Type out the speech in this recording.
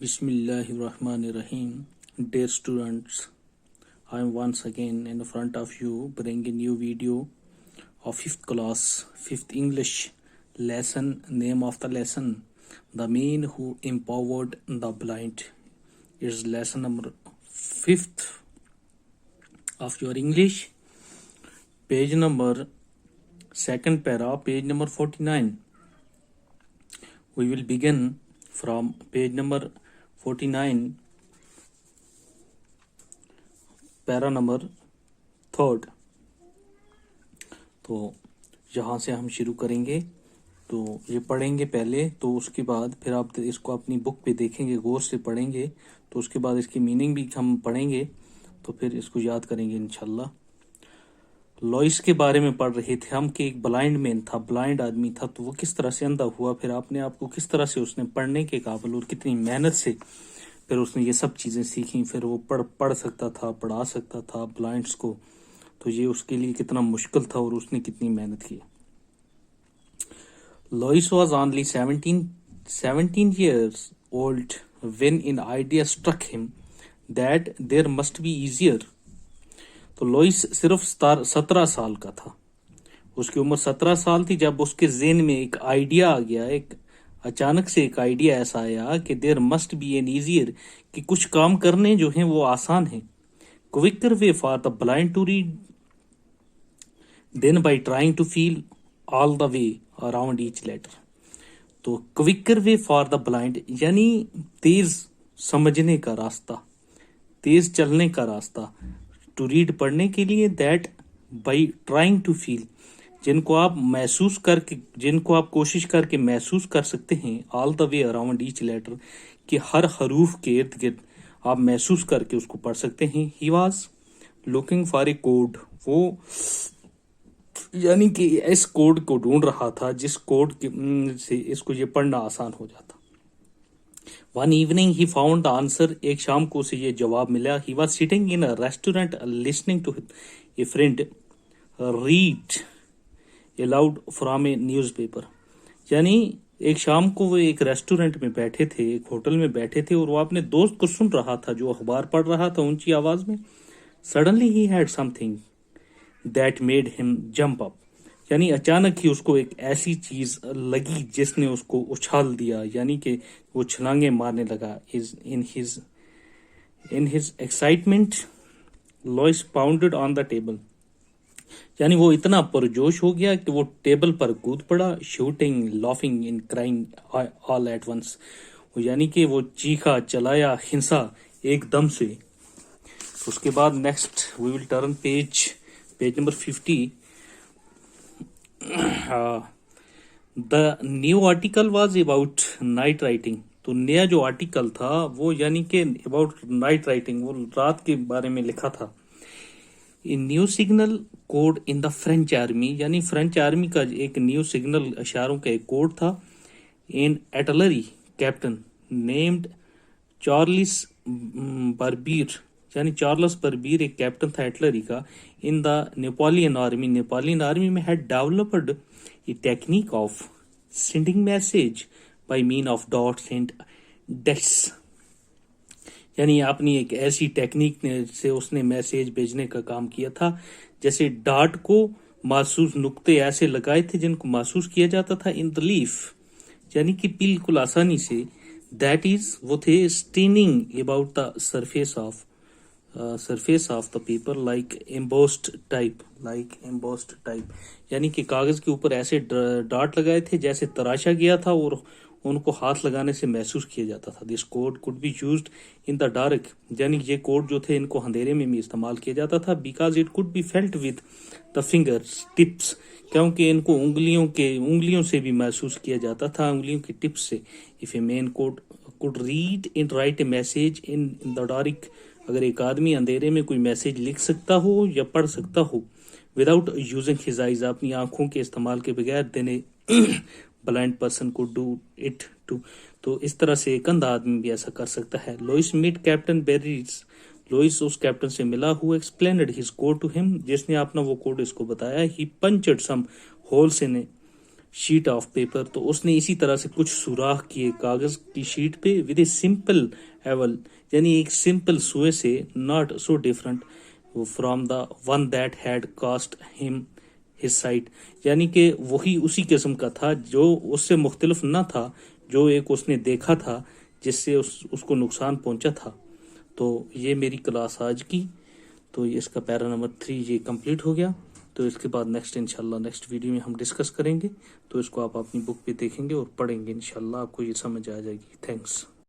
Bismillahirrahmanirrahim. Dear students, I am once again in front of you bringing a new video of 5th class, 5th English lesson. Name of the lesson, The Man Who Empowered the Blind. It's lesson number 5th of your English. Page number, second para, page number 49. We will begin from page number 49, para number 3. तो यहाँ से हम शुरू करेंगे. तो ये पढ़ेंगे पहले, तो उसके बाद फिर आप इसको अपनी बुक पे देखेंगे, गौर से पढ़ेंगे, तो उसके बाद इसकी मीनिंग भी हम पढ़ेंगे, तो फिर इसको याद करेंगे इंशाल्लाह. लॉइस के बारे में पढ़ रहे थे हम कि एक ब्लाइंड मैन था, ब्लाइंड आदमी था, तो वो किस तरह से अंधा हुआ, फिर आपने आपको किस तरह से उसने पढ़ने के काबिल और कितनी मेहनत से फिर उसने ये सब चीज़ें सीखी, फिर वो पढ़ सकता था, पढ़ा सकता था ब्लाइंड्स को, तो ये उसके लिए कितना मुश्किल था और उसने कितनी मेहनत की. लॉइस was only 17 years old when an idea struck him that there must be easier. तो लॉइस सिर्फ 17 साल का था, उसकी उम्र 17 साल थी जब उसके ज़हन में एक आइडिया आ गया, एक अचानक से एक आइडिया ऐसा आया कि there must be an easier, कि कुछ काम करने जो हैं वो आसान हैं. Quicker way for the blind to read than by trying to feel all the way around each letter. तो quicker way for the blind यानी तेज समझने का रास्ता, तेज चलने का रास्ता, टू रीड पढ़ने के लिए, that by trying to feel जिनको आप महसूस करके, जिनको आप कोशिश करके महसूस कर सकते हैं, all the way around each letter कि हर हरूफ के इर्द गिर्द आप महसूस करके उसको पढ़ सकते हैं. He was looking for a code, वो यानी कि इस कोड को ढूंढ रहा था जिस कोड से इसको ये पढ़ना आसान हो जाता. One evening he found the answer, एक शाम को उसे ये जवाब मिला. He was sitting in a restaurant listening to a friend read aloud from a newspaper. यानी एक शाम को वो एक रेस्टोरेंट में बैठे थे, एक होटल में बैठे थे, और वो अपने दोस्त को सुन रहा था जो अखबार पढ़ रहा था ऊंची आवाज में. Suddenly he had something that made him jump up, यानी अचानक ही उसको एक ऐसी चीज लगी जिसने उसको उछाल दिया, यानी कि वो छलांगे मारने लगा. In his excitement लॉइस pounded on the table, यानी वो इतना पुरजोश हो गया कि वो टेबल पर कूद पड़ा. Shouting, laughing and crying all at once, यानी कि वो चीखा, चलाया, हिंसा एकदम से. उसके बाद next we will turn page number 50. The new article was about night writing. तो नया जो आर्टिकल था वो यानी कि अबाउट नाइट राइटिंग, वो रात के बारे में लिखा था. New signal code in the French army, यानी फ्रेंच आर्मी का एक न्यू सिग्नल इशारों का एक कोड था. An artillery captain named Charles Barbier, यानी चार्ल्स बर्बीर एक कैप्टन था एटलरी का. In the Napoleon army, Napoleon army में had developed a technique of sending message by mean of dots and dashes, यानी अपनी एक ऐसी टेक्निक से उसने मैसेज भेजने का काम किया था जैसे डार्ट को महसूस नुक्ते ऐसे लगाए थे जिनको महसूस किया जाता था इन द लीफ, यानी कि बिल्कुल आसानी से. दैट इज वो थे staining about the surface of the paper like embossed type, यानी कि कागज के ऊपर ऐसे डार्ट लगाए थे जैसे तराशा गया था और उनको हाथ लगाने से महसूस किया जाता था. This code could be used in the dark, यानी ये कोड जो थे इनको अंधेरे में भी इस्तेमाल किया जाता था. Because it could be felt with the fingers tips, क्योंकि इनको उंगलियों से भी महसूस किया जाता था, उंगलियों की टिप्स से. If a man could read and right A message in the dark, अगर एक आदमी अंधेरे में कोई मैसेज लिख सकता हो या पढ़ सकता हो विदाउट यूजिंग हिज आइज, अपनी आंखों के इस्तेमाल के बगैर, देने ब्लाइंड पर्सन को डू इट टू. तो इस तरह से एक अंधा आदमी भी ऐसा कर सकता है. Louis meet captain Barbier, Louis उस कैप्टन से मिला who explained his code to him, जिसने अपना वो कोड इसको बताया. He punched some holes in sheet of paper. تو اس نے اسی طرح سے کچھ سوراخ کیے کاغذ کی شیٹ پہ with a simple awl, یعنی ایک سمپل سوئے سے, not so different from the one that had cost him his sight, یعنی کہ وہی اسی قسم کا تھا جو اس سے مختلف نہ تھا جو ایک اس نے دیکھا تھا جس سے اس کو نقصان پہنچا تھا. تو یہ میری کلاس آج کی, تو اس کا پیرا نمبر 3 یہ کمپلیٹ ہو گیا. تو اس کے بعد انشاءاللہ نیکسٹ ویڈیو میں ہم ڈسکس کریں گے, تو اس کو آپ اپنی بک پہ دیکھیں گے اور پڑھیں گے, انشاءاللہ آپ کو یہ سمجھ آ جائے گی. تھینکس.